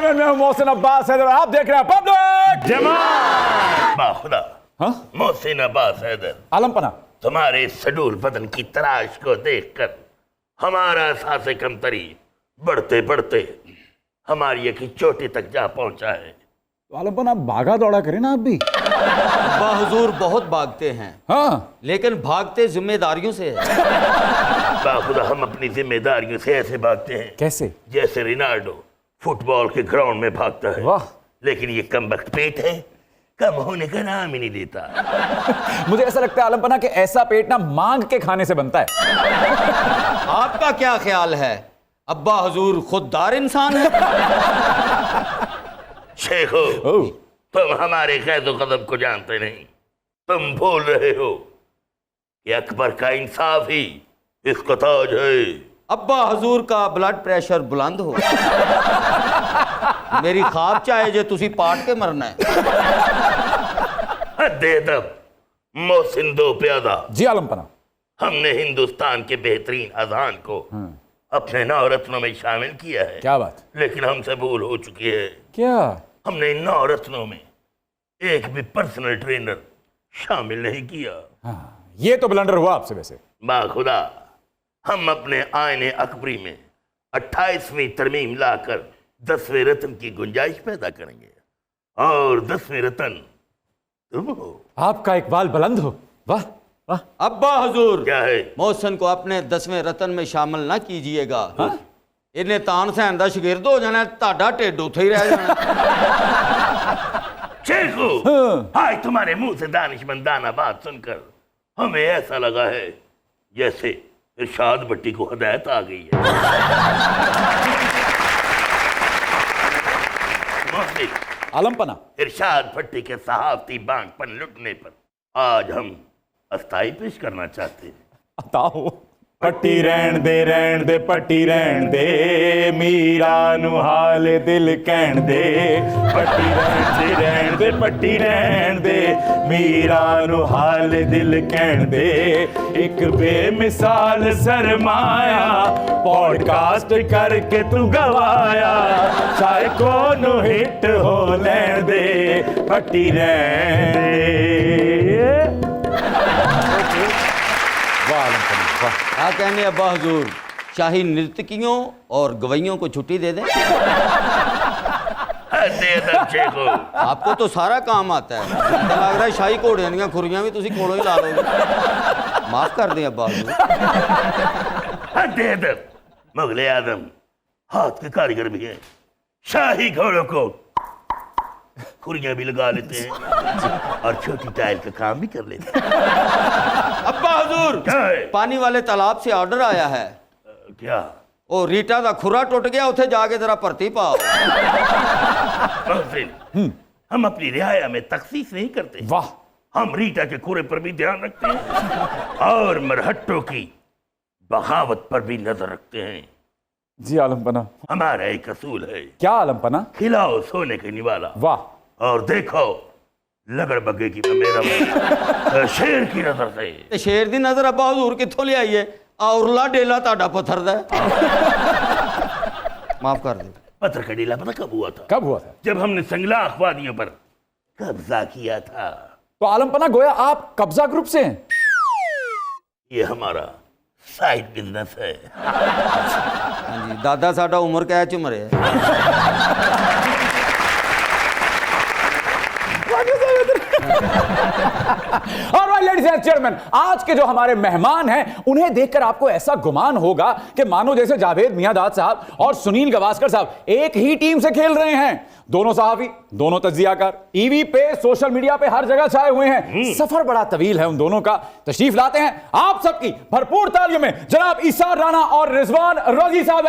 Entertainment में हूं मोहसिन अब्बास हैदर, आप देख रहे हैं पब्लिक जमात। बाखुदा हाँ? मोहसिन अब्बास हैदर, आलम पना, तुम्हारे सडूल बदन की तराश को देखकर हमारा सांसे कमतरी बढ़ते बढ़ते हमारी एक ही चोटी तक जा पहुंचा है। तो आलम पना भागा दौड़ा करें ना आप भी। अब्बा हुजूर बहुत भागते हैं, हाँ, लेकिन भागते जिम्मेदारियों से है। बाखुदा हम अपनी जिम्मेदारियों से ऐसे भागते हैं कैसे? जैसे रोनाल्डो फुटबॉल के ग्राउंड में भागता है। वाह, लेकिन ये कमबख्त पेट है, कम होने का नाम ही नहीं लेता। मुझे ऐसा लगता है आलम पना कि ऐसा पेट ना मांग के खाने से बनता है। आपका क्या ख्याल है, अब्बा हुजूर खुददार इंसान है? शेखो, ओह, तुम हमारे कैदो कदम को जानते नहीं। तुम भूल रहे हो कि अकबर का इंसाफ ही इसका ताज है। अब्बा हुजूर का ब्लड प्रेशर बुलंद हो, मेरी ख्वाब चाहे जे तुसी पाट के मरना है। दे दब मोहसिन दो प्यादा, जी आलम पना। हमने हिंदुस्तान के बेहतरीन अजान को अपने नवरत्नों में शामिल किया है। क्या बात? लेकिन हमसे भूल हो चुकी है। क्या? हमने इन नवरत्नों में एक भी पर्सनल ट्रेनर शामिल नहीं किया। हाँ, ये तो ब्लंडर हुआ आपसे वैसे। बाखुदा हम अपने आईने अकबरी में 28वीं तरमीम लाकर 10वें रत्न की गुंजाइश पैदा करेंगे, और 10वें रत्न तुम हो। आपका इकबाल बुलंद हो। वाह वाह। अब्बा हुजूर, क्या है? मोहसिन को अपने 10वें रतन में शामिल ना कीजिएगा। इन्हें तान सहन का शिगिर्द हो जाना, ताड़ा ढिड उत्थे ही रह जाना। शेखू, आज तुम्हारे मुंह से दानिशमंदाना बात सुनकर हमें ऐसा लगा है जैसे इरशाद भट्टी को हदायत आ गई है। मोहसिन, आलम पना, इरशाद भट्टी के सहाफती बांगपन लुटने पर आज हम अस्थाई पेश करना चाहते हैं। बताओ। पट्टी रहन दे पट्टी रहन दे, मीरा नु हाल दिल कहन दे। पट्टी रहन दे पट्टी रहन दे, मीरा नु हाल दिल कहन दे। एक बेमिसाल सरमाया पॉडकास्ट करके तू गवाया, चाहे कौन हिट हो लैन दे, पट्टी रहन दे। वाह आलम पना, वाह। क्या कहने अब्बा हुजूर, शाही नर्तकियों और गवैयों को छुट्टी दे दें? दे दब शेखू, आपको तो सारा काम आता है, तो लग रहा है शाही घोड़ियां दी खुरियां भी तुसी कोलों ही ला लोगे। माफ कर दें अब्बा हुजूर। दे दब मुगले आदम हाथ के कारीगर भी हैं, शाही घोड़ों को खुरियां भी लगा लेते हैं और छोटी टाइल का काम भी कर लेते हैं। अब्बा हुजूर, क्या है? पानी वाले तालाब से ऑर्डर आया है। क्या? ओ रीटा का खुरा टूट गया, उथे जाके जरा भर्ती पाओ। मोहसिन, हम अपनी रियाया में तखसीस नहीं करते। वाह। हम रीटा के खुरे पर भी ध्यान रखते हैं और मरहट्टों की बगावत पर भी नजर रखते हैं। जी आलम पना। हमारा एक असूल है, क्या आलम पना? खिलाओ सोने के निवाला, वाह। और देखो लगड़ बग्गे की मेरा शेर की नजर से। ते शेर दी नजर अब्बा हुजूर कित्थों ले आइए? औरला डेला ताड़ा पत्थर दा। माफ कर दे। पत्थर का डेला पता कब हुआ था? कब हुआ था? जब हमने संगलाख वादियों पर कब्जा किया था। तो आलम पना गोया आप कब्जा ग्रुप से हैं? ये हमारा साइड बिजनेस है। हाँ जी, दादा साडा उम्र कैच उम्र है। ऑलराइट लेडीज एंड जेंटलमैन, आज के जो हमारे मेहमान हैं उन्हें देखकर आपको ऐसा गुमान होगा कि मानो जैसे जावेद मियांदाद साहब और सुनील गावस्कर साहब एक ही टीम से खेल रहे हैं। दोनों सहाफी, दोनों तज्जियाकार, टीवी पे, सोशल मीडिया पे हर जगह छाए हुए हैं। सफर बड़ा तवील है उन दोनों का। तशरीफ लाते हैं आप सबकी भरपूर तालियों में जनाब ईसार राना और रिजवान रजी साहब।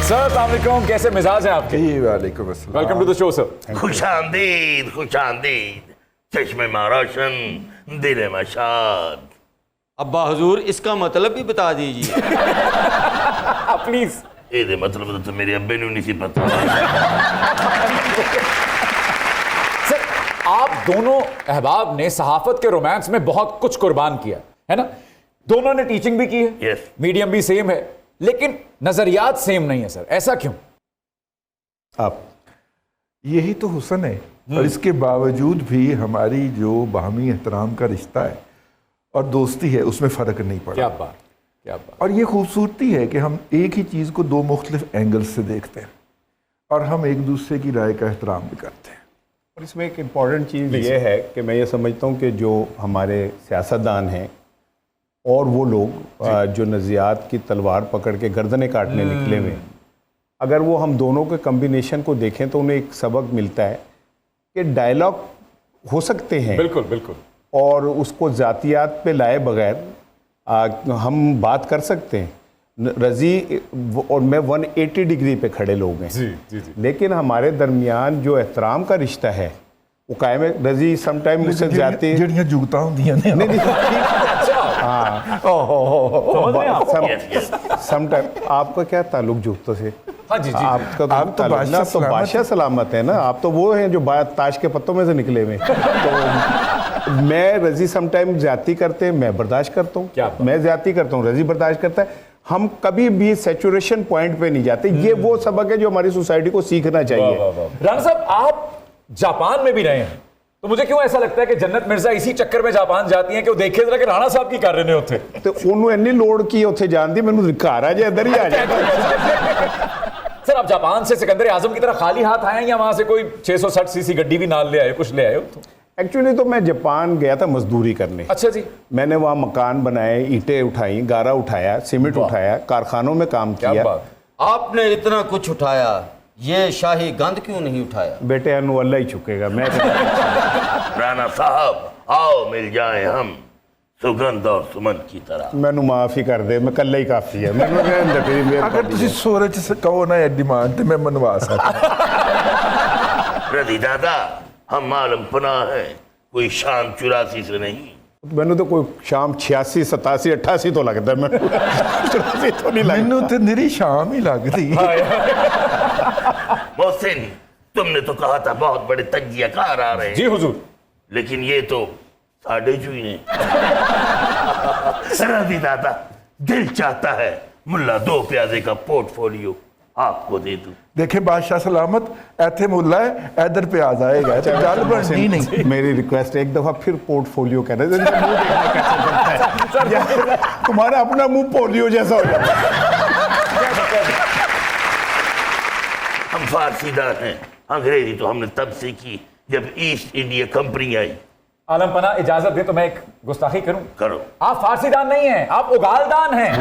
सर अस्सलाम वालेकुम, कैसे मिजाज हैं आपके? जी वालेकुम अस्सलाम। Welcome to the show sir. खुश आमदीद, खुश आमदीद। चश्मे मारोशन, दिल मशाद। अब्बा हुजूर, इसका मतलब भी बता दीजिए। प्लीज। ये मतलब तो मेरे अब्बे नहीं सी पता। सर आप दोनों अहबाब ने सहाफत के रोमांस में बहुत कुछ कुर्बान किया है ना, दोनों ने टीचिंग भी की है, Yes. मीडियम भी सेम है, लेकिन नजरियात सेम नहीं है सर, ऐसा क्यों? आप यही तो हुस्न है। और इसके बावजूद भी हमारी जो बाहमी एहतराम का रिश्ता है और दोस्ती है उसमें फ़र्क नहीं पड़ा। क्या बात, क्या बात। और ये खूबसूरती है कि हम एक ही चीज़ को दो मुख्तलिफ एंगल से देखते हैं और हम एक दूसरे की राय का एहतराम भी करते हैं। और इसमें एक इम्पॉर्टेंट चीज़ ये है कि मैं ये समझता हूँ कि जो हमारे सियासतदान हैं और वो लोग जो नज़रियात की तलवार पकड़ के गर्दनें काटने निकले हुए हैं, अगर वो हम दोनों के कम्बिनेशन को देखें तो उन्हें एक सबक मिलता है कि डायलॉग हो सकते हैं बिल्कुल बिल्कुल, और उसको ज़ातियात पे लाए बगैर हम बात कर सकते हैं। रज़ी और मैं 180 डिग्री पे खड़े लोग हैं जी जी जी। लेकिन हमारे दरमियान जो एहतराम का रिश्ता है वो कायम है। रज़ी समटाइम मुझसे जाते जड़ियाँ जुगता होंदियां ने। नहीं समटाइम आपका क्या ताल्लुक जुगतों से? हाँ जी जी। आपका आप तो ताल्लुक ना, आप तो बादशाह बादशाह सलामत है ना, आप तो वो हैं जो ताश के पत्तों में से निकले हुए। तो मैं रज़ी समटाइम ज्यादती करते हैं, मैं बर्दाश्त करता क्या हूँ, बात। मैं ज्यादती करता हूँ, रज़ी बर्दाश्त करता है। हम कभी भी सैचुरेशन पॉइंट पे नहीं जाते। ये वो सबक है जो हमारी सोसाइटी को सीखना चाहिए। राणा साहब आप जापान में भी रहे हैं, तो मुझे क्यों ऐसा लगता है कि जन्नत मिर्जा इसी चक्कर में जापान जाती हैं कि वो देखे जरा कि राणा साहब की कर रहे होते। तो उन्होंने इन्नी लोड़ की उत्थे जान दी, मैनू घर आ जाए, इधर ही आ जाए। सर आप जापान से सिकंदर आजम की तरह खाली हाथ आए हैं या वहां से कोई 660 सीसी गड्डी भी नाल ले आए, कुछ ले आए हो? एक्चुअली तो मैं जापान गया था मजदूरी करने। अच्छा जी। मैंने वहाँ मकान बनाए, ईंटें उठाई, गारा उठाया, सीमेंट उठाया, कारखानों में काम क्या किया। बात। आपने इतना कुछ उठाया, ये शाही गंद क्यों नहीं उठाया? बेटे अनु अल्लाह ही चुकेगा। मैं राणा साहब आओ मिल जाए हम सुगंध और सुमन की तरह। मैनू माफ ही कर दे, मैं कल्ला ही काफी है। मैनू रहने दे तेरी अगर मेहरबानी तुसी है। सूरज से कहो ना डिमांड तो मैं मनवा सकता। रज़ी दादा हम मालूम पनाह है, कोई शाम 84 से नहीं। मैनू तो कोई शाम 86, 87, 88 तो लगता है। मैनू 84 तो नहीं लगता। मैनू तो निरी शाम ही लगती। मोहसिन तुमने तो कहा था बहुत बड़े तजियाकार आ रहे हैं, जी हुजूर। लेकिन ये तो साढ़े चुई ने। रज़ी दादा दिल चाहता है मुल्ला 2 प्याजे का पोर्टफोलियो आपको दे दूं। देखे बादशाह सलामत ऐथे मुल्ला है इधर पे आ जाएगा तो गल बननी नहीं। मेरी रिक्वेस्ट है, एक दफा फिर पोर्टफोलियो कहना है। इनका मुंह देखना कैसे बनता है। यार, तुम्हारा अपना मुंह पोलियो जैसा हो जाता है। हम फारसीदार हैं, अंग्रेजी तो हमने तब सीखी जब ईस्ट इंडिया कंपनी आई। आलम पना इजाजत दे तो मैं एक गुस्ताखी करूं। करो। आप फारसीदान नहीं हैं, आप उगालदान हैं।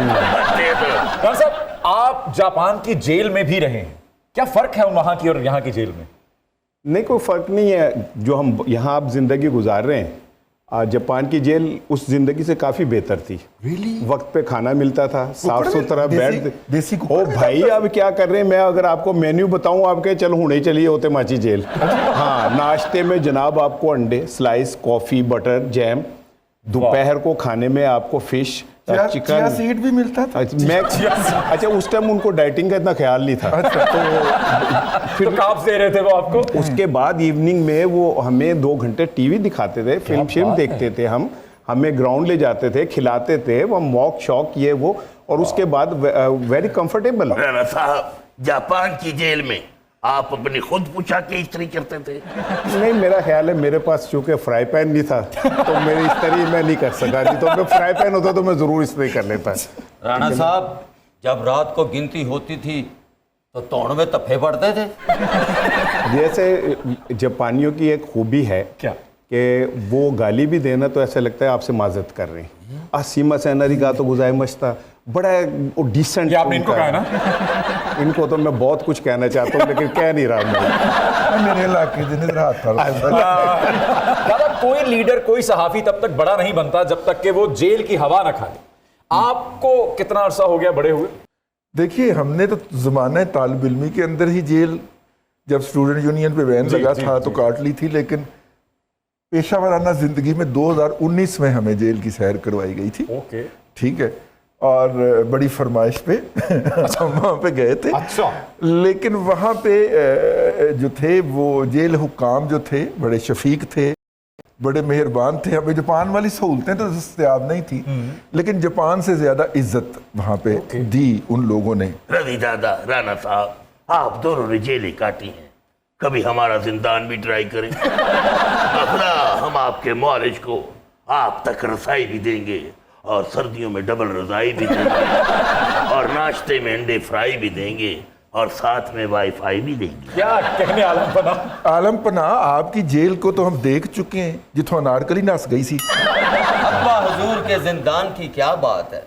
दे दो। राणा साहब आप जापान की जेल में भी रहे हैं, क्या फर्क है वहां की और यहाँ की जेल में? नहीं कोई फ़र्क नहीं है। जो हम यहाँ आप ज़िंदगी गुजार रहे हैं, जापान की जेल उस ज़िंदगी से काफ़ी बेहतर थी। वक्त पे खाना मिलता था, साफ सुथरा बेड। देसी ओ भाई अब क्या कर रहे हैं, मैं अगर आपको मेन्यू बताऊं आप कहे चलो हुणे चलिए होते माची जेल। हाँ, नाश्ते में जनाब आपको अंडे, स्लाइस, कॉफ़ी, बटर, जैम। दोपहर को खाने में आपको फिश, चिया चिकन। सीड भी मिलता था। मैं अच्छा उस टाइम उनको डाइटिंग का इतना ख्याल नहीं था। तो काप्स दे रहे थे वो आपको? उसके बाद इवनिंग में वो हमें 2 घंटे टीवी दिखाते थे, फिल्म देखते थे, हम हमें ग्राउंड ले जाते थे, खिलाते थे, वो मॉक शॉक ये वो, और उसके बाद वेरी कंफर्टेबल। राणा साहब जापान की जेल में आप अपनी खुद पूछा के इस्त्री करते थे? नहीं मेरा ख्याल है मेरे पास चूंकि फ्राई पैन नहीं था तो मेरी इस्त्री मैं नहीं कर सका। नहीं तो मैं फ्राई पैन होता तो मैं ज़रूर इस्त्री कर लेता। राणा साहब जब रात को गिनती होती थी तो तोड़ में तफे पड़ते थे। जैसे जापानियों की एक खूबी है क्या? कि वो गाली भी देना तो ऐसा लगता है आपसे माजत कर रहे हैं। सीमा सेनरी का तो गुजाय मचता बड़ा डिसेंट। ये आपने इनको कहा ना? इनको तो मैं बहुत कुछ कहना चाहता हूँ लेकिन कह नहीं रहा मैं। मेरे इलाके दिन इधर हाथ था। दादा कोई लीडर, कोई सहाफी तब तक बड़ा नहीं बनता जब तक कि वो जेल की हवा ना खाए। आपको कितना अरसा हो गया बड़े हुए? देखिए हमने तो ज़माना तालिब इल्मी के अंदर ही जेल, जब स्टूडेंट यूनियन पे बैन लगा था तो काट ली थी, लेकिन पेशा वराना ज़िंदगी में 2019 में हमें जेल की सैर करवाई गई थी। ओके। ठीक है। और बड़ी फरमाइश पे हम वहाँ पे गए थे। अच्छा। लेकिन वहाँ पे जो थे वो जेल हुक्काम जो थे बड़े शफीक थे, बड़े मेहरबान थे। हमें जापान वाली सहूलतें तो दस्तयाब नहीं थी, लेकिन जापान से ज्यादा इज्जत वहाँ पे दी उन लोगों ने। रवि दादा, राणा साहब, आप दोनों ने जेलें काटी हैं, कभी हमारा जिंदान भी ट्राई करें। अपना हम आपके मॉलेज को आप तक रसाई भी देंगे, और सर्दियों में डबल रजाई भी देंगे, और नाश्ते में अंडे फ्राई भी देंगे, और साथ में वाईफाई भी देंगे। क्या कहने आलम पना। आलम पना, आपकी जेल को तो हम देख चुके हैं, जिथों अनारकली नस गई सी। अब्बा हुजूर के जिंदान की क्या बात है।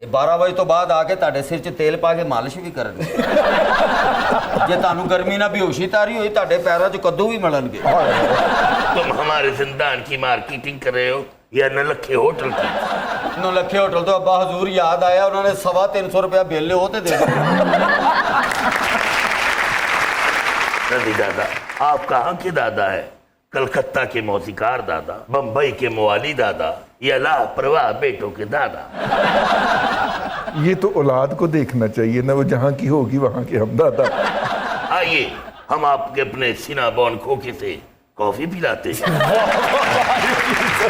ये 12 वजे तो बाद आके ਤੁਹਾਡੇ ਸਿਰ 'ਚ ਤੇਲ ਪਾ ਕੇ ਮਾਲਿਸ਼ ਵੀ ਕਰਨਗੇ। ਜੇ ਤੁਹਾਨੂੰ ਗਰਮੀ ਨਾਲ ਬੇਹੋਸ਼ੀ ਤਾਰੀ ਹੋਈ ਤੁਹਾਡੇ ਪੈਰਾਂ 'ਚ ਕੱਦੂ ਵੀ ਮਿਲਣਗੇ। तुम हमारे जिंदान की मार्केटिंग कर रहे हो या नलखे होटल की? नौलखे होटल तो अब्बा हुजूर याद आया, उन्होंने 325 रुपया बिल होते दे दिया। रवि दादा, आप कहाँ के दादा है? कलकत्ता के मौसीकार दादा, बम्बई के मवाली दादा, या लापरवाह बेटों के दादा? ये तो औलाद को देखना चाहिए ना, वो जहाँ की होगी वहाँ के हम दादा। आइए हम आपके अपने सिनाबॉन खोखे से कॉफी पिलाते हैं।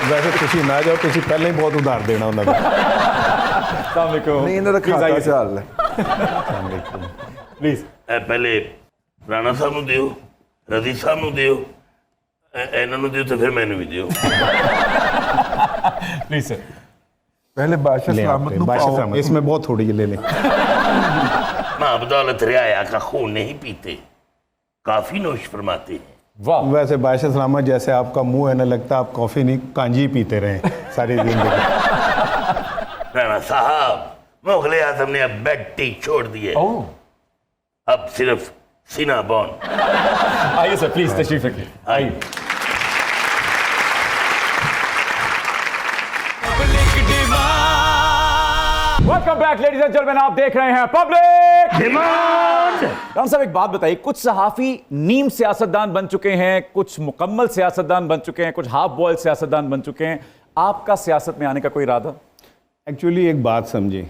वैसे तुसी ना जाओ, तुसी पहले ही बहुत उधार देना उन्होंने। नहीं, इन्होंने खाता चाल है। प्लीज पहले राणा साहब ਨੂੰ ਦਿਓ, रवि साहब ਨੂੰ ਦਿਓ, ਇਹਨਾਂ ਨੂੰ ਦਿਓ, ਤੇ ਫਿਰ ਮੈਨੂੰ ਵੀ ਦਿਓ। Please sir. पहले बादशाह ले सलामत आपके, नु बादशाह पाओ। सलामत। इसमें बहुत थोड़ी ले लें। माँ बदौलत रियाया का खून नहीं पीते, काफी नोश फरमाते हैं। वाह। वैसे बादशाह सलामत, जैसे आपका मुंह है ना, लगता आप कॉफी नहीं कांजी पीते रहे सारी जिंदगी। राणा साहब, मुगले आजम ने अब बेड टी छोड़ दिए, ओह, अब सिर्फ सिनाबॉन। आइए सर, प्लीज तशरीफ रखिए। आइए। Welcome back ladies and gentleman, आप देख रहे हैं पब्लिक डिमांड। राम साहब, एक बात बताइए, कुछ सहाफी नीम सियासतदान बन चुके हैं, कुछ मुकम्मल सियासतदान बन चुके हैं, कुछ हाफ बॉयल सियासतदान बन चुके हैं। आपका सियासत में आने का कोई इरादा? एक्चुअली एक बात समझें,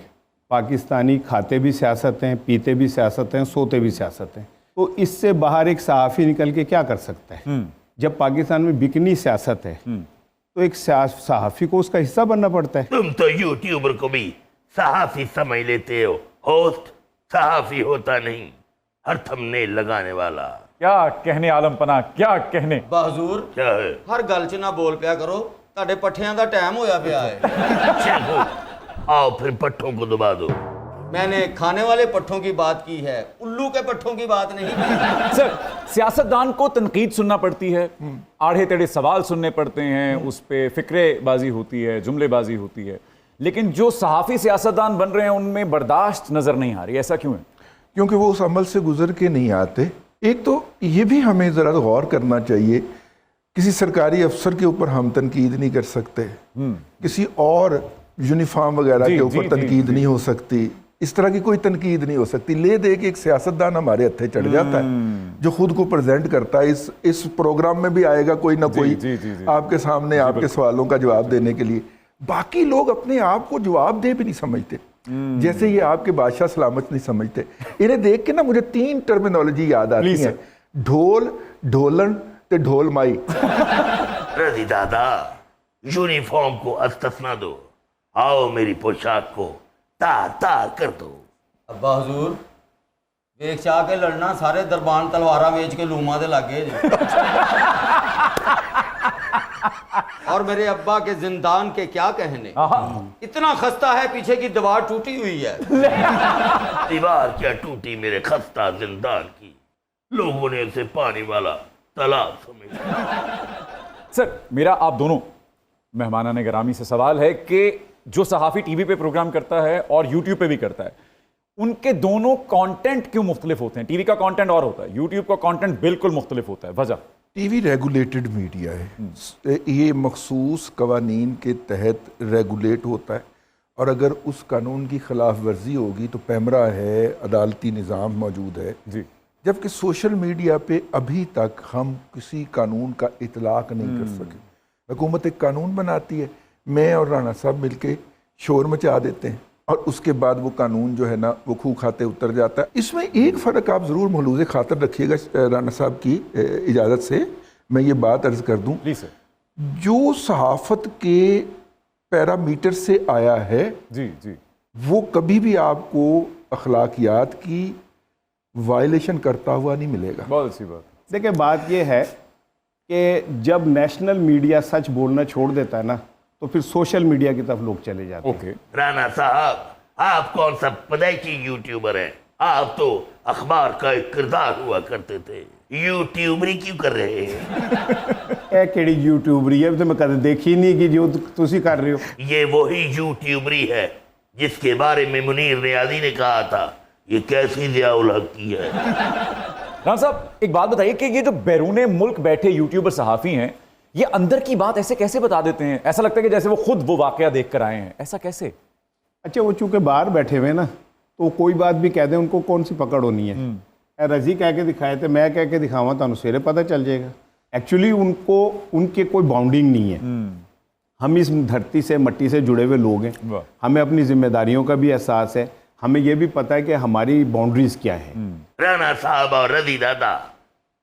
पाकिस्तानी खाते भी सियासत हैं, पीते भी सियासत हैं, सोते भी सियासत हैं। तो इससे बाहर एक सहाफ़ी निकल के क्या कर सकता है? जब पाकिस्तान में बिकनी सियासत है तो एक सहाफ़ी को उसका हिस्सा बनना पड़ता है। तुम तो यूट्यूबर को भी सहाफी समझ लेते हो। होस्ट सहाफी होता नहीं, हर थंबनेल लगाने वाला। क्या कहने आलम पना, क्या कहने। अब्बा हुजूर क्या है? हर गल 'ਚ ना बोल पिया करो, ਤੁਹਾਡੇ ਪੱਠਿਆਂ ਦਾ ਟਾਈਮ ਹੋਇਆ ਪਿਆ है। चलो, आओ फिर पट्टों को दबा दो। मैंने खाने वाले पट्ठों की बात की है, उल्लू के पट्ठों की बात नहीं की। सर, सियासतदान को तनकीद सुनना पड़ती है, आड़े टेढ़े सवाल सुनने पड़ते हैं, उस पे फिक्रेबाजी होती है, जुमलेबाजी होती है, लेकिन जो सहाफ़ी सियासतदान बन रहे हैं उनमें बर्दाश्त नजर नहीं आ रही। ऐसा क्यों है? क्योंकि वो उस अमल से गुजर के नहीं आते। एक तो ये भी हमें ज़रा गौर करना चाहिए, किसी सरकारी अफसर के ऊपर हम तनकीद नहीं कर सकते, किसी और यूनिफॉर्म वगैरह जी, के ऊपर जी, तनकीद जी। नहीं हो सकती, इस तरह की कोई तनकीद नहीं हो सकती। ले दे के एक सियासतदान हमारे हत्थे चढ़ जाता है जो खुद को प्रेजेंट करता है। इस प्रोग्राम में भी आएगा कोई ना कोई जी, जी, जी। आपके सामने आपके सवालों का जवाब देने के लिए। बाकी लोग अपने आप को जवाब दे भी नहीं समझते, जैसे ये आपके बादशाह सलामत नहीं समझते। इन्हें देख के ना मुझे 3 टर्मिनोलॉजी याद आती Please, है, ढोल, ढोलन ते ढोल माई। रजी दादा, यूनिफॉर्म को अस्तना दो, आओ मेरी पोशाक को तार तार कर दो। अब्बा हुजूर वेख चाह के लड़ना, सारे दरबान तलवारा वेच के लूमा दे लागे जी। और मेरे अब्बा के जिंदान के क्या कहने, इतना खस्ता है, पीछे की दीवार टूटी हुई है। दीवार क्या टूटी मेरे खस्ता जिंदान की, लोगों ने उसे पानी वाला तालाब समझा। सर, मेरा आप दोनों मेहमानाने गिरामी से सवाल है कि जो सहाफ़ी टीवी पे प्रोग्राम करता है और यूट्यूब पे भी करता है, उनके दोनों कंटेंट क्यों मुख्तलिफ होते हैं? टीवी का कंटेंट और होता है, यूट्यूब का कंटेंट बिल्कुल मुख्तलिफ होता है, वजह? टीवी रेगुलेटेड मीडिया है, ये मखसूस कवानीन के तहत रेगुलेट होता है, और अगर उस कानून की खिलाफ वर्जी होगी तो पैमरा है, अदालती निज़ाम मौजूद है जी। जबकि सोशल मीडिया पे अभी तक हम किसी कानून का इतलाक नहीं कर सके। हुकूमत एक कानून बनाती है, मैं और राणा साहब मिलके शोर मचा देते हैं, और उसके बाद वो कानून जो है ना वो खूह खाते उतर जाता है। इसमें एक फ़र्क आप ज़रूर मलूज़ खातर रखिएगा राना साहब की इजाज़त से मैं ये बात अर्ज़ कर दूं, प्लीज सर। जो सहाफ़त के पैरामीटर से आया है जी जी। वो कभी भी आपको अखलाकियात की वायलेशन करता हुआ नहीं मिलेगा। बहुत अच्छी बात। देखिए बात ये है कि जब नेशनल मीडिया सच बोलना छोड़ देता है ना तो फिर सोशल मीडिया की तरफ लोग चले जाते हैं। ओके। राणा साहब, आप कौन सा पैदाइशी यूट्यूबर हैं? आप तो अखबार का एक किरदार हुआ करते थे, यूट्यूबरी क्यों कर रहे हैं? ए केड़ी यूट्यूबरी है तो मैं कदे देखी नहीं कि जो तुसी कर रहे हो। ये वही यूट्यूबरी है जिसके बारे में मुनीर नियाज़ी ने कहा था ये कैसी ज़ियाउल हक की है। राम साहब एक बात बताइए कि ये जो बैरूने मुल्क बैठे यूट्यूबर सहाफ़ी हैं ये अंदर की बात ऐसे कैसे बता देते हैं? ऐसा लगता है कि जैसे वो खुद वो वाकया देख कर आए हैं, ऐसा कैसे? अच्छा वो चूंकि बाहर बैठे हुए ना तो कोई बात भी कह दें उनको कौन सी पकड़ होनी है। रजी कह के दिखाए थे, मैं कह के दिखावा तो सवेरे पता चल जाएगा। एक्चुअली उनको उनके कोई बाउंडिंग नहीं है। हम इस धरती से मट्टी से जुड़े हुए लोग हैं, हमें अपनी जिम्मेदारियों का भी एहसास है, हमें यह भी पता है कि हमारी बाउंड्रीज क्या है। राणा साहब और रजी दादा,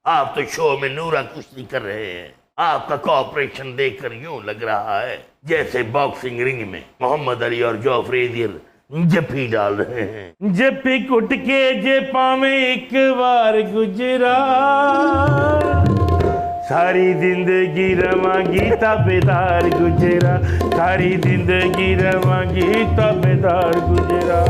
आप तो शो में नूरा कुश्ती कर रहे हैं। आपका कॉपरेशन देखकर यूं लग रहा है जैसे बॉक्सिंग रिंग में मोहम्मद अली और जोफ्रेजियर जफ्फी डाल रहे हैं। जफ्फी कुट के जे पावे एक बार गुजरा, सारी जिंदगी रवांगी ताबेदार गुजरा, सारी जिंदगी रवांगी ताबेदार गुजरा।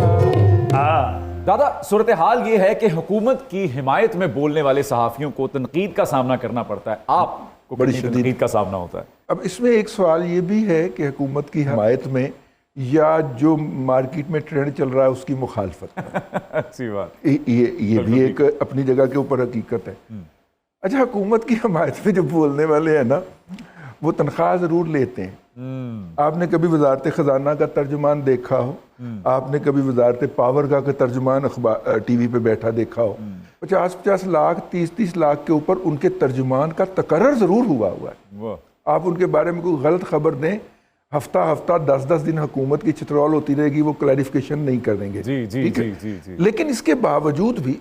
दादा सूरत हाल ये है कि हुकूमत की हिमायत में बोलने वाले सहाफ़ियों को तनकीद का सामना करना पड़ता है, आपको बड़ी कितनी शदीद तनकीद का सामना होता है? अब इसमें एक सवाल ये भी है कि हुकूमत की हिमायत में या जो मार्केट में ट्रेंड चल रहा है उसकी मुखालफत में। अच्छी बात। ये भी एक अपनी जगह के ऊपर हकीकत है। अच्छा, हुकूमत की हिमायत में जो बोलने वाले हैं ना वो तनख्वाह ज़रूर लेते हैं। आपने कभी वजारत ख़जाना का तर्जुमान देखा हो, आपने कभी वजारत पावर का तर्जुमान अखबार टीवी पे बैठा देखा हो? 50-50 लाख 30-30 लाख के ऊपर उनके तर्जुमान का तकर्रर ज़रूर हुआ है। आप उनके बारे में कोई गलत खबर दें, हफ्ता हफ्ता 10-10 दिन हुकूमत की चित्रौल होती रहेगी, वो क्लैरिफिकेशन नहीं कर देंगे। जी जी ठीक है? जी जी। लेकिन इसके बावजूद भी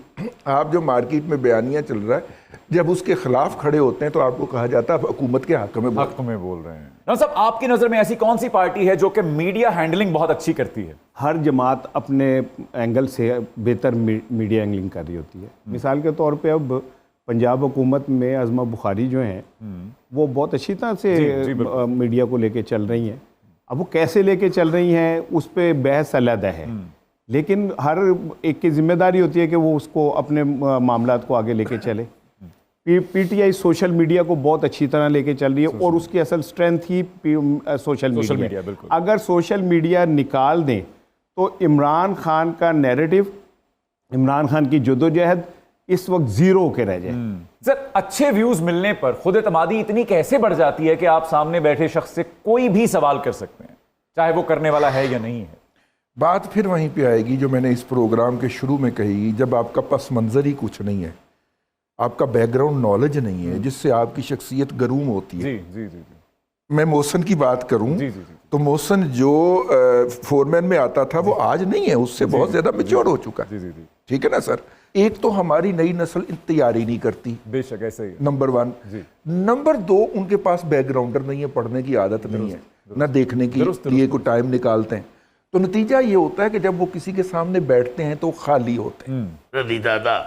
आप जो मार्केट में बयानियां चल रहा है, जब उसके खिलाफ खड़े होते हैं तो आपको कहा जाता है हुकूमत के हक में बोल रहे हैं। राम साहब आपकी नजर में ऐसी कौन सी पार्टी है जो कि मीडिया हैंडलिंग बहुत अच्छी करती है? हर जमात अपने एंगल से बेहतर मीडिया एंगलिंग कर रही होती है। मिसाल के तौर पे अब पंजाब हुकूमत में आज़मा बुखारी जो हैं वो बहुत अच्छी तरह से मीडिया को लेके चल रही हैं। अब वो कैसे लेके चल रही हैं उस पर बहस अलहदा है, लेकिन हर एक की जिम्मेदारी होती है कि वो उसको अपने मामलात को आगे लेके चले। पीटीआई सोशल मीडिया को बहुत अच्छी तरह लेके चल रही है और उसकी असल स्ट्रेंथ ही सोशल मीडिया है। अगर सोशल मीडिया निकाल दें तो इमरान खान का नैरेटिव, इमरान खान की जद्दोजहद इस वक्त जीरो होके रह जाए। सर अच्छे व्यूज मिलने पर खुद एतमादी इतनी कैसे बढ़ जाती है कि आप सामने बैठे शख्स से कोई भी सवाल कर सकते हैं, चाहे वो करने वाला है या नहीं है? बात फिर वहीं पे आएगी जो मैंने इस प्रोग्राम के शुरू में कही, जब आपका पस मंजर ही कुछ नहीं है, आपका बैकग्राउंड नॉलेज नहीं है जिससे आपकी शख्सियत गरूम होती है। जी जी जी। मैं मोहसन की बात करूं तो मोहसन जो फोरमैन में आता था वो आज नहीं है, उससे बहुत ज्यादा मैच्योर हो चुका है। ठीक है ना सर? एक तो हमारी नई नस्ल तैयारी नहीं करती, बेशक ऐसे ही, नंबर 1। नंबर 2, उनके पास बैकग्राउंडर नहीं है, पढ़ने की आदत नहीं है, ना देखने की लिए को टाइम निकालते हैं। तो नतीजा ये होता है कि जब वो किसी के सामने बैठते हैं तो खाली होते हैं। रजी दादा,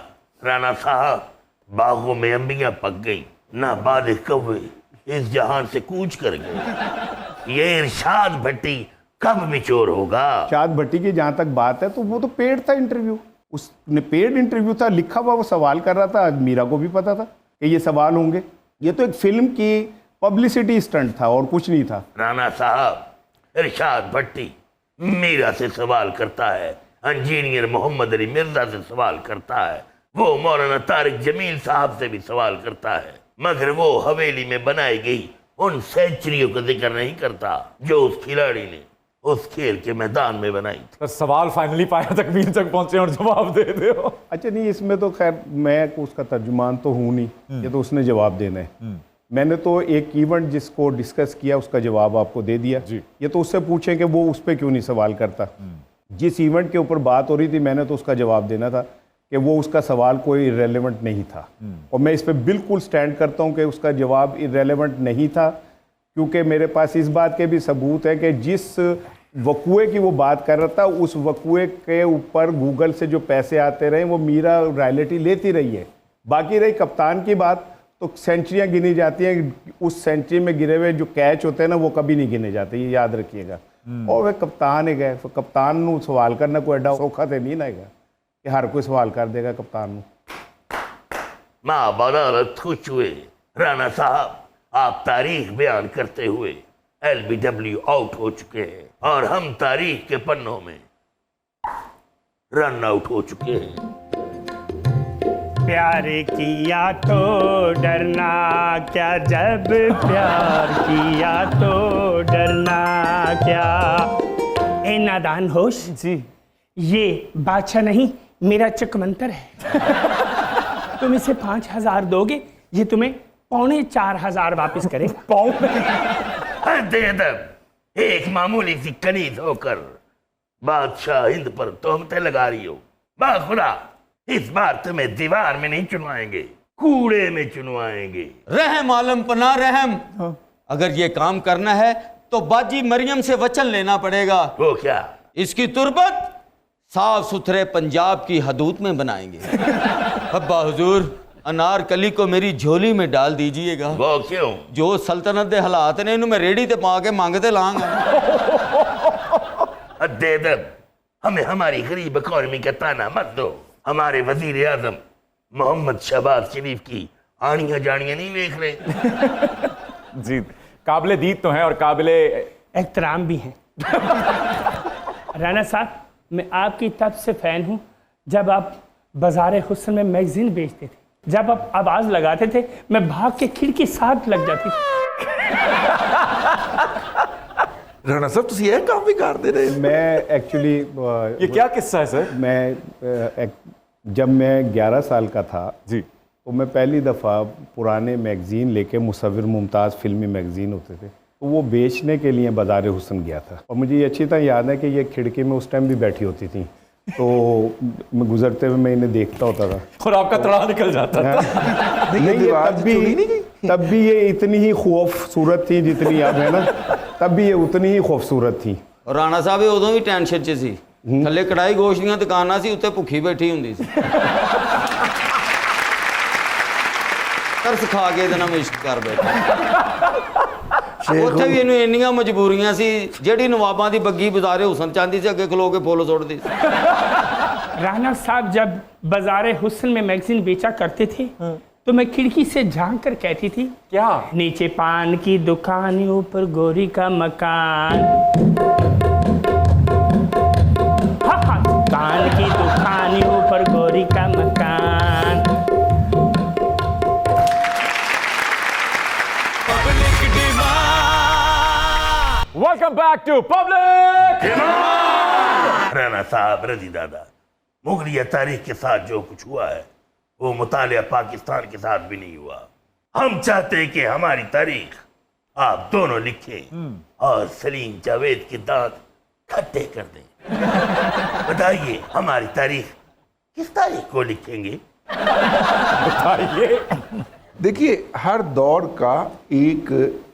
राणा साहब, बागों में अंबियां पक गई, ना बाद कव्वे इस जहान से कूच कर गए। ये इरशाद भट्टी कब मिचोर होगा? इरशाद भट्टी की जहां तक बात है तो वो तो पेड था इंटरव्यू, उसने पेड इंटरव्यू था, लिखा हुआ वो सवाल कर रहा था। मीरा को भी पता था कि ये सवाल होंगे। ये तो एक फिल्म की पब्लिसिटी स्टंट था और कुछ नहीं था। राणा साहब, इरशाद भट्टी मीरा से सवाल करता है, इंजीनियर मोहम्मद अली मिर्जा से सवाल करता है, वो मौलाना तारिक जमील साहब से भी सवाल करता है, मगर वो हवेली में बनाई गई उन सेंचुरियों का जिक्र नहीं करता जो उस खिलाड़ी ने उस खेल के मैदान में बनाई थी। तो सवाल फाइनली पाया तकमील तक पहुंचे और जवाब दे दे हो। अच्छा नहीं, इसमें तो खैर मैं उसका तर्जुमान तो हूँ नहीं, ये तो उसने जवाब देना है। मैंने तो एक इवेंट जिसको डिस्कस किया उसका जवाब आपको दे दिया। ये तो उससे पूछें कि वो उस पर क्यों नहीं सवाल करता। जिस इवेंट के ऊपर बात हो रही थी मैंने तो उसका जवाब देना था कि वो उसका सवाल कोई इरेलेवेंट नहीं था। और मैं इस पे बिल्कुल स्टैंड करता हूँ कि उसका जवाब इरेलेवेंट नहीं था, क्योंकि मेरे पास इस बात के भी सबूत है कि जिस वकूए की वो बात कर रहा था उस वकूए के ऊपर गूगल से जो पैसे आते रहे वो मीरा रॉयल्टी लेती रही है। बाकी रही कप्तान की बात, तो सेंचुरियाँ गिनी जाती हैं, उस सेंचुरी में गिरे हुए जो कैच होते हैं ना वो कभी नहीं गिने जाते, ये याद रखिएगा। और वह कप्तान है गए, कप्तान नू सवाल करना कोई एडा सौखा तो नहीं ना है कि हर कोई सवाल कर देगा कप्तान नू। माँ बदौलत खुश हुए राणा साहब, आप तारीख बयान करते हुए LBW आउट हो चुके हैं और हम तारीख के पन्नों में रन आउट हो चुके हैं। प्यार किया तो डरना क्या, जब प्यार किया तो डरना क्या। ए नादान होश जी, ये बादशाह नहीं मेरा चकमंतर है। तुम इसे 5,000 दोगे, ये तुम्हें 4,500 वापस करेगा। दे दब, एक मामूली सी कनीज होकर बादशाह हिंद पर तोहमतें लगा रही हो। बाखुदा, इस बार तुम्हें दीवार में नहीं चुनवाएंगे, कूड़े में चुनवाएंगे। रहम आलम पना रहम, अगर ये काम करना है तो बाजी मरियम से वचन लेना पड़ेगा। वो क्या? इसकी तुरबत साफ सुथरे पंजाब की हदूद में बनाएंगे। अब्बा हुजूर, अनारकली को मेरी झोली में डाल दीजिएगा। वो क्यों? जो सल्तनत दे हालात ने इन्हों मैं रेडी ते पा के मांगते लांगा। दे दब, हमें हमारी गरीब इकॉनमी का ताना मत दो। हमारे वजीर आजम मोहम्मद शहबाज शरीफ की आनियां जानियां नहीं देख रहे। जी, काबिले दीद तो हैं और काबिले एहतराम भी हैं। राणा साहब, मैं आपकी तब से फैन हूँ जब आप बाजार हुस्न में मैगजीन बेचते थे। जब आप आवाज लगाते थे मैं भाग के खिड़की साथ लग जाती थी। राणा साहब तुम यह काम भी करते रहे। मैं एक्चुअली ये क्या किस्सा है सर? जब मैं 11 साल का था जी, तो मैं पहली दफ़ा पुराने मैगज़ीन लेके मुसव्विर मुमताज़ फिल्मी मैगज़ीन होते थे तो वो बेचने के लिए बाज़ार हुस्न गया था। और मुझे ये अच्छी तरह याद है कि ये खिड़की में उस टाइम भी बैठी होती थी, तो मैं गुजरते हुए मैं इन्हें देखता होता था और आपका तड़ा निकल जाता था। नहीं, ये तब भी ये इतनी ही खूबसूरत थी जितनी अब है ना, तब भी ये उतनी ही खूबसूरत थी। और राणा साहब उदों भी टेंशन च सी, थल्ले कढ़ाई गोश्त ਦੀਆਂ ਦੁਕਾਨਾਂ ਸੀ, ਉੱਤੇ ਭੁੱਖੀ ਬੈਠੀ ਹੁੰਦੀ ਸੀ। ਤਰਸ ਖਾ ਕੇ ਇਹਦੇ ਨਾਲ ਇਸ਼ਕ ਕਰ ਬੈਠਾ। ਉੱਥੇ ਵੀ ਇਹਨੂੰ ਇੰਨੀਆਂ ਮਜਬੂਰੀਆਂ ਸੀ, ਜਿਹੜੀ ਨਵਾਬਾਂ ਦੀ ਬੱਗੀ ਬਾਜ਼ਾਰੇ ਹੁਸਨ ਚਾਹੁੰਦੀ ਸੀ, ਅੱਗੇ ਖਲੋ ਕੇ ਫੁੱਲ ਸੁੱਟਦੀ ਸੀ। राणा साहब जब बाजार हुस्न में मैगजीन बेचा करते थे तो मैं खिड़की से झांक कर कहती थी, क्या? नीचे पान की दुकान, ऊपर गोरी का मकान। हाँ, पान की दुकान, ऊपर गोरी का मकान। Welcome back to public. Rana साहब, रजी दादा, मुगलिया तारीख के साथ जो कुछ हुआ है वो मुतालिया पाकिस्तान के साथ भी नहीं हुआ। हम चाहते हैं कि हमारी तारीख आप दोनों लिखें और सलीम जावेद के दांत खट्टे कर दें। बताइए, हमारी तारीख किस तारीख को लिखेंगे? बताइए। देखिए, हर दौर का एक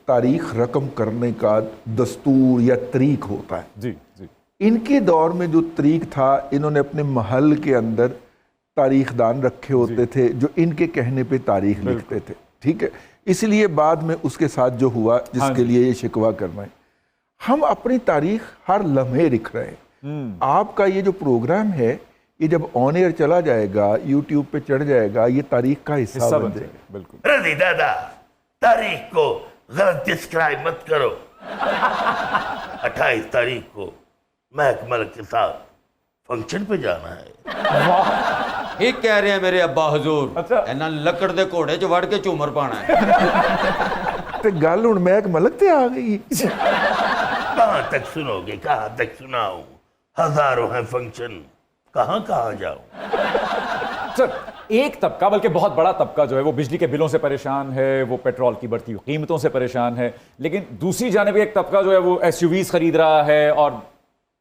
तारीख रकम करने का दस्तूर या तरीक होता है। जी जी, इनके दौर में जो तरीक था, इन्होंने अपने महल के अंदर तारीखदान रखे होते थे जो इनके कहने पे तारीख लिखते थे। ठीक है, इसलिए बाद में उसके साथ जो हुआ, जिसके लिए ये शिकवा करना है, हम अपनी तारीख हर लम्हे लिख रहे हैं। आपका ये जो प्रोग्राम है, ये जब ऑन एयर चला जाएगा, यूट्यूब पे चढ़ जाएगा, ये तारीख का हिस्सा बन जाएगा। बिल्कुल। रजी दादा, तारीख को गलत डिस्क्राइब मत करो। 28 तारीख को महक मलिक के साथ फंक्शन पे जाना है। ठीक कह रहे हैं मेरे अब्बा हुजूर। अच्छा। ਇਹਨਾਂ ਲੱਕੜ ਦੇ ਘੋੜੇ 'ਚ ਵੜ ਕੇ ਝੂਮਰ ਪਾਣਾ ਹੈ। तो गल हुण महक मलिक ते आ गई। कहाँ तक सुनोगे, कहाँ तक सुनाऊं? हजारों हैं फंक्शन, कहाँ कहाँ जाऊं? सर, एक तबका, बल्कि बहुत बड़ा तबका जो है वो बिजली के बिलों से परेशान है, वो पेट्रोल की बढ़ती हुई कीमतों से परेशान है, लेकिन दूसरी जानिब एक तबका जो है वो SUVs खरीद रहा है और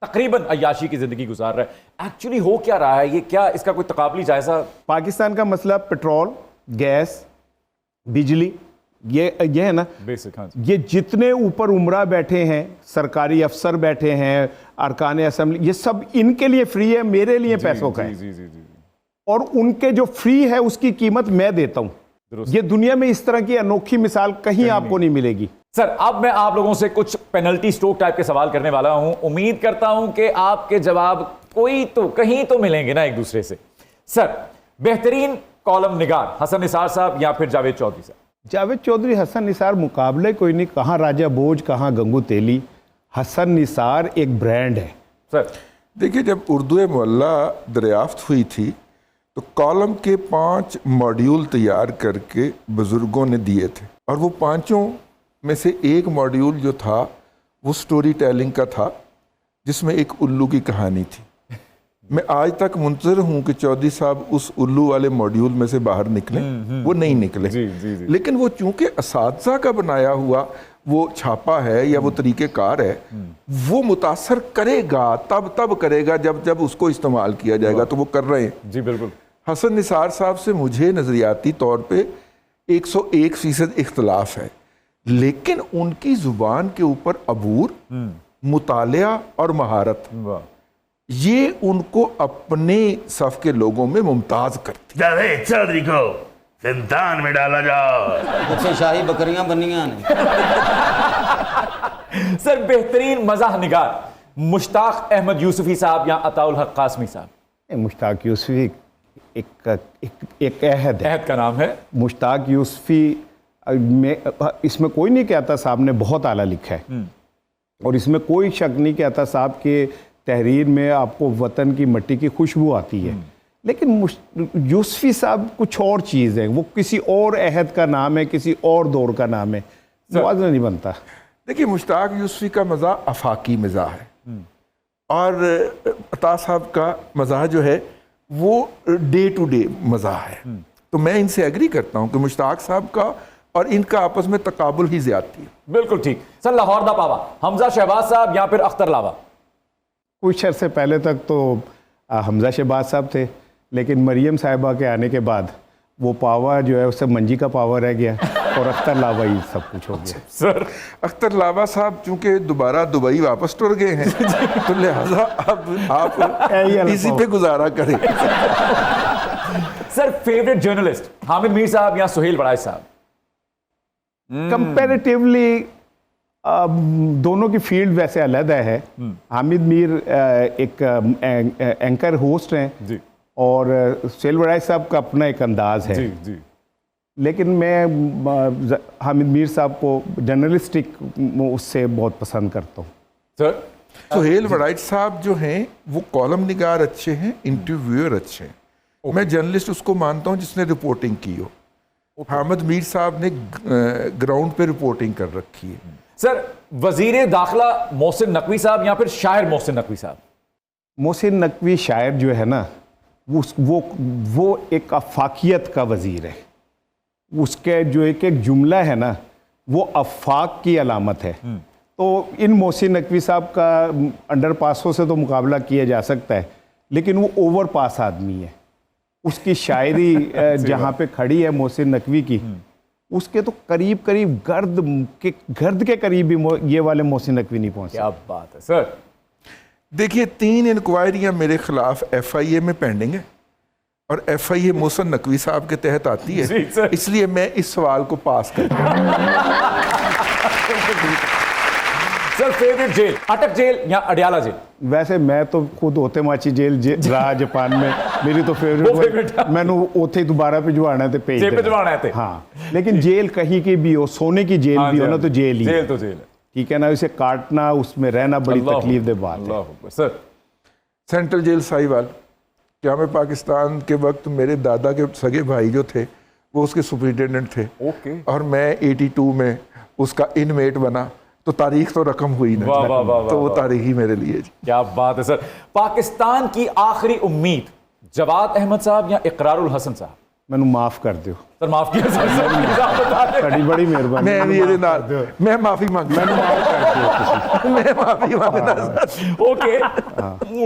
तकरीबन अय्याशी की जिंदगी गुजार रहा है। एक्चुअली हो क्या रहा है ये, क्या इसका कोई तकाबली जायजा? पाकिस्तान का मसला पेट्रोल, गैस, बिजली, ये है ना बेसिक। हाँ जी। ये जितने ऊपर उमरा बैठे हैं, सरकारी अफसर बैठे हैं, अरकान असम्बली, ये सब इनके लिए फ्री है, मेरे लिए पैसों का है। जी जी जी। और उनके जो फ्री है उसकी कीमत मैं देता हूं। ये दुनिया में इस तरह की अनोखी मिसाल कहीं आपको नहीं मिलेगी। सर अब मैं आप लोगों से कुछ पेनल्टी स्ट्रोक टाइप के सवाल करने वाला हूं। उम्मीद करता हूं कि आपके जवाब कोई तो कहीं तो मिलेंगे ना एक दूसरे से। सर बेहतरीन कॉलम निगार हसन निसार साहब या फिर जावेद चौधरी साहब? जावेद चौधरी हसन निसार मुकाबले कोई नहीं, कहाँ राजा बोझ कहाँ गंगू तेली। हसन निसार एक ब्रांड है। सर देखिए, जब उर्दू मोहल्ला दरियाफ्त हुई थी तो कॉलम के 5 मॉड्यूल तैयार करके बुजुर्गों ने दिए थे, और वो 5 में से एक मॉड्यूल जो था वो स्टोरी टेलिंग का था, जिसमें एक उल्लू की कहानी थी। मैं आज तक मुंतज़िर हूं कि चौधरी साहब उस उल्लू वाले मॉड्यूल में से बाहर निकले। वो नहीं निकले। जी, जी, जी। लेकिन वो चूंकि असातिज़ा का बनाया हुआ वो छापा है या वो तरीक़ेकार है, वो मुतासर करेगा, तब करेगा जब उसको इस्तेमाल किया जाएगा। तो वो कर रहे हैं। जी बिल्कुल। हसन निसार साहब से मुझे नज़रियाती तौर पे 101% इख्तलाफ है, लेकिन उनकी ज़ुबान के ऊपर अबूर, मुतालिया और महारत, वाह। ये उनको अपने सफ़ के लोगों में मुमताज़ करती। जावेद चौधरी को जिंदान में डाला जाओ। पीछे शाही बकरियां बनियां ने। सर बेहतरीन मज़ाह निगार मुश्ताक अहमद यूसुफी साहब या अताउल हक कासमी साहब? मुश्ताक यूसुफी एक अहद है। अहद का नाम है। मुश्ताक यूसुफी में इसमें कोई नहीं कहता साहब ने बहुत आला लिखा है, और इसमें कोई शक नहीं कहता साहब के तहरीर में आपको वतन की मिट्टी की खुशबू आती है। लेकिन यूसुफी साहब कुछ और चीज़ है, वो किसी और अहद का नाम है, किसी और दौर का नाम है, मुआवजा नहीं बनता। देखिए, मुश्ताक यूसुफी का मज़ाह अफाकी मज़ाह है, और अता साहब का मज़ाह जो है वो डे टू डे मज़ाह है। तो मैं इनसे एग्री करता हूँ कि मुश्ताक साहब का और इनका आपस में तकाबुल ही ज़्यादती है। बिल्कुल ठीक। सर लाहौर दा पावा हमजा शहबाज साहब या फिर अख्तर लावा? कुछ अरसे पहले तक तो हमजा शहबाज साहब थे, लेकिन मरियम साहिबा के आने के बाद वो पावा जो है उससे मंजी का पावा रह गया, और अख्तर लावा ही सब कुछ हो गया। सर अख्तर लावा साहब चूंकि दोबारा दुबई वापस टुर गए हैं, तो लिहाजा अब आप इसी पे गुजारा करें। Sir favourite journalist Hamid Mir साहब या सुहेल बड़ाई साहब? कंपैरेटिवली दोनों की फील्ड वैसे अलग है। हामिद मीर एक एंकर होस्ट हैं जी, और सुहेल बड़ाई साहब का अपना एक अंदाज है। जी जी। लेकिन मैं हामिद मीर साहब को जर्नलिस्टिक उससे बहुत पसंद करता हूँ। सर सुहेल वड़ाइट साहब जो हैं वो कॉलम निगार अच्छे हैं, इंटरव्यूअर अच्छे हैं। मैं जर्नलिस्ट उसको मानता हूँ जिसने रिपोर्टिंग की हो। हामिद मीर साहब ने ग्राउंड पे रिपोर्टिंग कर रखी है। सर वजीर दाखिला मोहसिन नकवी साहब या फिर शायर मोहसिन नकवी साहब? मोहसिन नकवी शायर जो है ना, वो एक अफाकियत का वजीर है। उसके जो एक जुमला है ना, वो अफाक की अलामत है। तो इन मोहसिन नकवी साहब का अंडर पासों से तो मुकाबला किया जा सकता है, लेकिन वो ओवर पास आदमी है। उसकी शायरी जहाँ पे खड़ी है मोहसिन नकवी की, उसके तो करीब करीब गर्द के करीब भी ये वाले मोहसिन नकवी नहीं पहुंचे। क्या बात है सर। देखिए, 3 इंक्वायरियां मेरे खिलाफ FIA में पेंडिंग है, और FIA मोहसिन नकवी साहब के तहत आती जी, है, सर। इसलिए मैं इस सवाल को पास करता सर फेवरेट जेल अटक जेल या अडियाला जेल? वैसे मैं तो खुद होते माची जेल रहा जापान में, मेरी तो वो favorite फेवरेट है। मैंने उथे दोबारा भिजवाना है तो भेज जेल देना। भिजवाना है ते। हाँ, लेकिन जेल कहीं की भी हो, सोने की जेल हाँ भी जी, हो ना, हाँ तो जी। जेल ही है। जेल तो जेल है। ठीक है ना, उसे काटना, उसमें रहना बड़ी अल्लाह तकलीफ दे बात अल्लाह है। अकबर। Sir central jail Sahiwal. क्या मैं पाकिस्तान के वक्त मेरे दादा के सगे भाई जो थे वो उसके सुपरिटेंडेंट थे, ओके। और मैं 82 में उसका इनमेट बना, तो तारीख तो रकम हुई ना, वाह, वाह, वाह, तो वो वाह। तारीख ही मेरे लिए जी। क्या बात है सर। पाकिस्तान की आखिरी उम्मीद जवाद अहमद साहब या इकरारुल हसन साहब? मैनू माफ कर दियो। सर माफ किया सर, प्लीज आप बता दें। ਤੁਹਾਡੀ ਬੜੀ ਮਿਹਰਬਾਨੀ। मैं भी ਇਹਦੇ ਨਾਲ मैं माफी मांगता ਮੈਨੂੰ ਮਾਫ ਕਰ ਦਿਓ ਤੁਸੀਂ। मैं माफी मांगता okay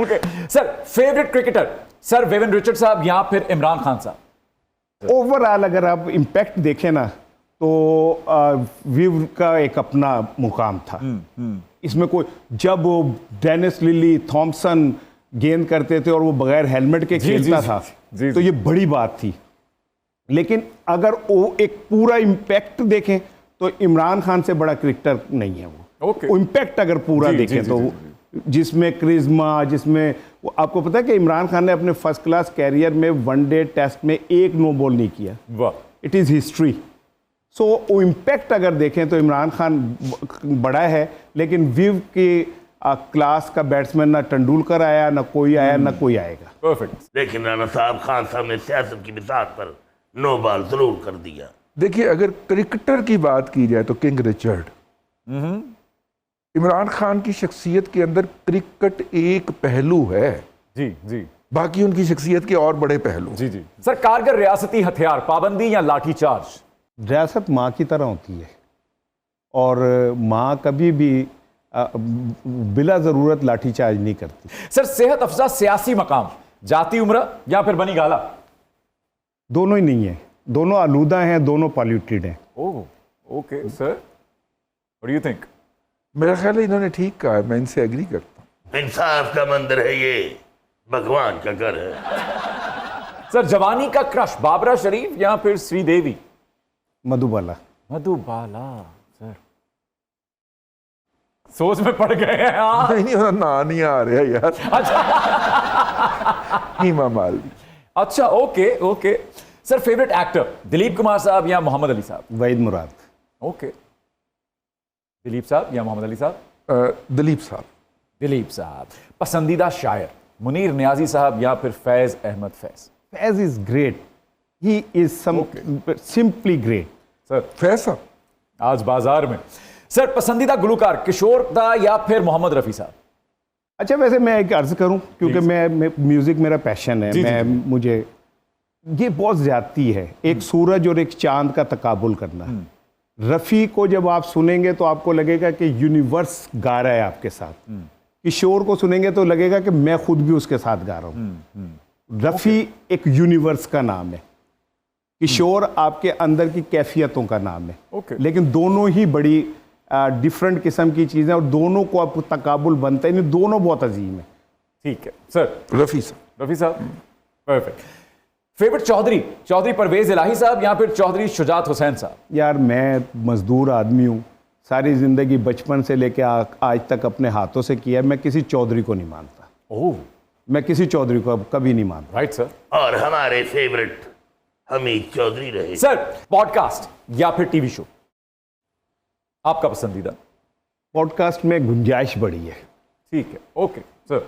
okay sir, favourite cricketer sir woven Richard साहब या फिर इमरान खान साहब? ओवरऑल अगर आप इम्पैक्ट देखें ना तो विव का एक अपना मुकाम था। इसमें कोई जब वो डेनिस लिली थॉमसन गेंद करते थे और वो बगैर हेलमेट के जी, खेलता जी, था जी, तो ये बड़ी बात थी। लेकिन अगर वो एक पूरा इम्पैक्ट देखें तो इमरान खान से बड़ा क्रिकेटर नहीं है वो। ओके। वो इम्पैक्ट अगर पूरा जी, जी, देखें जी, तो जी, जिसमें क्रिज्मा, जिसमें आपको पता है कि इमरान खान ने अपने फर्स्ट क्लास कैरियर में वनडे टेस्ट में एक नो बॉल नहीं किया। वाह, इट इज़ हिस्ट्री। सो वो इम्पैक्ट अगर देखें तो इमरान खान बड़ा है, लेकिन विव के क्लास का बैट्समैन ना तेंदुलकर आया, ना कोई आया, ना कोई आएगा। परफेक्ट। लेकिन राणा साहब, खान साहब ने सियासत की बिसात पर नो बॉल जरूर कर दिया। देखिए, अगर क्रिकेटर की बात की जाए तो किंग रिचर्ड। इमरान खान की शख्सियत के अंदर क्रिकेट एक पहलू है, जी जी बाकी उनकी शख्सियत के और बड़े पहलू। जी जी सर, कारगर रियासती हथियार पाबंदी या लाठीचार्ज? रियासत माँ की तरह होती है और माँ कभी भी बिला ज़रूरत लाठीचार्ज नहीं करती। सर, सेहत अफजा सियासी मकाम जाती उम्र या फिर बनी गाला? दोनों ही नहीं है, दोनों आलूदा हैं, दोनों पॉल्यूटेड हैं। Oh okay sir, what do you think? मेरा ख्याल है इन्होंने ठीक कहा है, मैं इनसे एग्री करता हूँ। इंसाफ का मंदिर है ये, भगवान का घर है। सर, जवानी का क्रश बाबरा शरीफ या फिर श्रीदेवी? मधुबाला। मधुबाला। सर, सोच में पड़ गए हैं आप। नहीं उन्होंने ना नहीं आ रहा यार। हीमा मालवी। अच्छा okay okay sir, favourite actor Dilip Kumar साहब या मोहम्मद अली साहब? वहीद मुराद। ओके, दिलीप साहब या मोहम्मद अली साहब? दिलीप साहब। दिलीप साहब। पसंदीदा शायर मुनीर नियाजी साहब या फिर Faiz Ahmad Faiz? Faiz is great, he is simply great. Sir, फैसा। आज बाजार में। सर, पसंदीदा गुलकार किशोर दा या फिर मोहम्मद रफी साहब? अच्छा, वैसे मैं एक अर्ज करूं क्योंकि मैं म्यूजिक मेरा पैशन है। जी, मैं जी। मुझे ये बहुत ज्यादती है एक सूरज और एक चांद का तकाबुल करना। रफ़ी को जब आप सुनेंगे तो आपको लगेगा कि यूनिवर्स गा रहा है आपके साथ। किशोर को सुनेंगे तो लगेगा कि मैं खुद भी उसके साथ गा रहा हूँ। रफ़ी एक यूनिवर्स का नाम है, किशोर आपके अंदर की कैफियतों का नाम है। ओके। लेकिन दोनों ही बड़ी डिफरेंट किस्म की चीज़ें और दोनों को आप तकाबुल बनता है, इन दोनों बहुत अजीम है। ठीक है सर। रफी साहब। रफी साहब, परफेक्ट। फेवरेट चौधरी परवेज इलाही साहब या फिर चौधरी शुजात हुसैन साहब? यार, मैं मजदूर आदमी हूँ, सारी ज़िंदगी बचपन से लेकर आज तक अपने हाथों से किया है। मैं किसी चौधरी को नहीं मानता। ओह, मैं किसी चौधरी को कभी नहीं मानता। Right sir. और हमारे फेवरेट हमीद चौधरी रहे। सर, पॉडकास्ट या फिर टीवी शो आपका पसंदीदा? पॉडकास्ट में गुंजाइश बड़ी है। ठीक है, okay sir.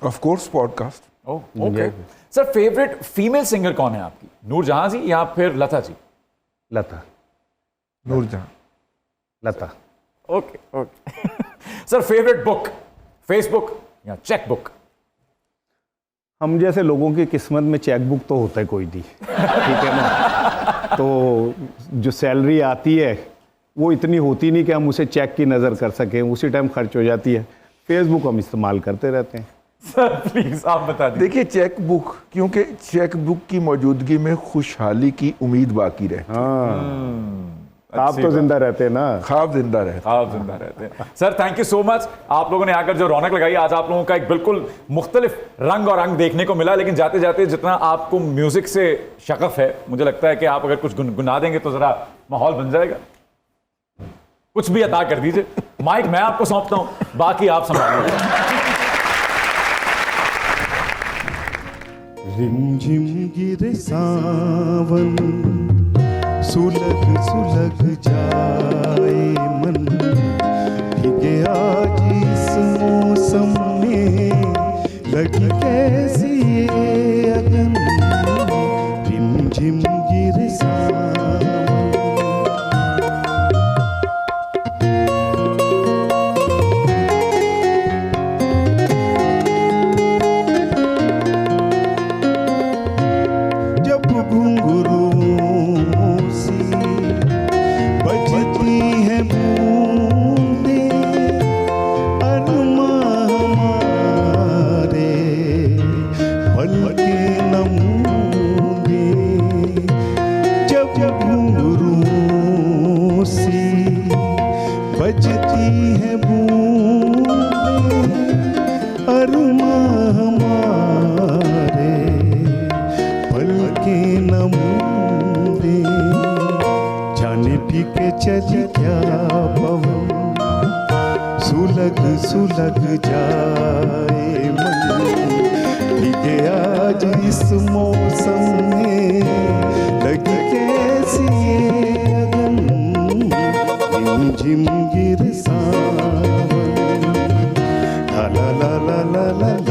Of course podcast. Okay sir, favourite female singer कौन है आपकी? नूरजहां जी या फिर Lata ji? Lata. Noorjahan. Lata. Okay okay sir, favourite book Facebook या चेक बुक? हम जैसे लोगों की किस्मत में चेक बुक तो होता है कोई नहीं, ठीक है ना। तो जो सैलरी आती है वो इतनी होती नहीं कि हम उसे चेक की नज़र कर सकें, उसी टाइम खर्च हो जाती है। फेसबुक हम इस्तेमाल करते रहते हैं। सर प्लीज आप बता दीजिए। देखिए, चेक बुक, क्योंकि चेक बुक की मौजूदगी में खुशहाली की उम्मीद बाकी रहती है। आप तो जिंदा रहते हैं ना। ख्वाब जिंदा रहता आप जिंदा रहते हैं। Sir, thank you so much. आप लोगों ने आकर जो रौनक लगाई, आज आप लोगों का एक बिल्कुल मुख्तलिफ रंग और अंग देखने को मिला। लेकिन जाते जाते जितना आपको म्यूजिक से शगफ है, मुझे लगता है कि आप अगर कुछ गुनगुना देंगे तो जरा माहौल बन जाएगा। कुछ भी अता कर दीजिए। माइक मैं आपको सौंपता हूं, बाकी आप संभालिए। रिमझिम गिरे सावन, सुलग सुलग जाए मन, भीगे आज इस मौसम में, लगी कैसी ये अगन। रिमझिम गिरे सावन। जब जब घुंघरूं सी बजती है बूंदें, अरमां हमारे पलकें न मूंदे, जाने पी के चली क्या पवन, सुलग सुलग जाए मन, भीगे आज इस मौसम में, लगी कैसी ये अगन, झिम झिम गिर सावन, ला ला ला ला ला ला।